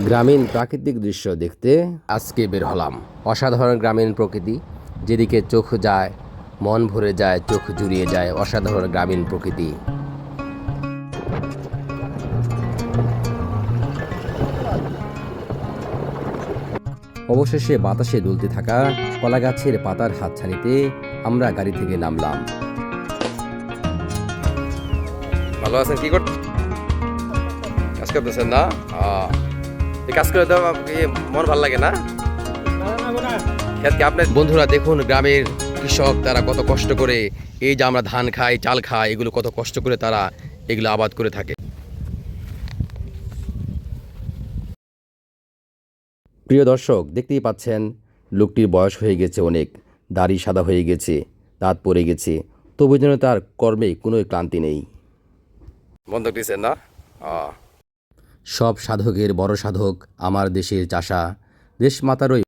গ্রামীণ প্রাকৃতিক দৃশ্য দেখতে আজকে বের হলাম। অসাধারণ গ্রামীণ প্রকৃতি, যেদিকে চোখ যায় মন ভরে যায়, চোখ জুড়িয়ে যায়। অসাধারণ গ্রামীণ প্রকৃতি। অবশেষে বাতাসে দুলতে থাকা কলা গাছের পাতার হাতছানিতে আমরা গাড়ি থেকে নামলাম। ভালো আছেন? কি করতে কাজ করতেছেন না? এই কাজ করে দাও, মন ভালো লাগে না? আপনার বন্ধুরা দেখুন, গ্রামের কৃষক তারা কত কষ্ট করে, এই যে আমরা ধান খাই, চাল খাই, এগুলো কত কষ্ট করে তারা এগুলো আবাদ করে থাকে। প্রিয় দর্শক, দেখতেই পাচ্ছেন লোকটির বয়স হয়ে গেছে অনেক, দাড়ি সাদা হয়ে গেছে, দাঁত পড়ে গেছে, তবু যেন তার কর্মে কোনো ক্লান্তি নেই। বন্ধক দিচ্ছেন না? সব সাধকের বড় সাধক আমার দেশের চাষা, দেশমাতারই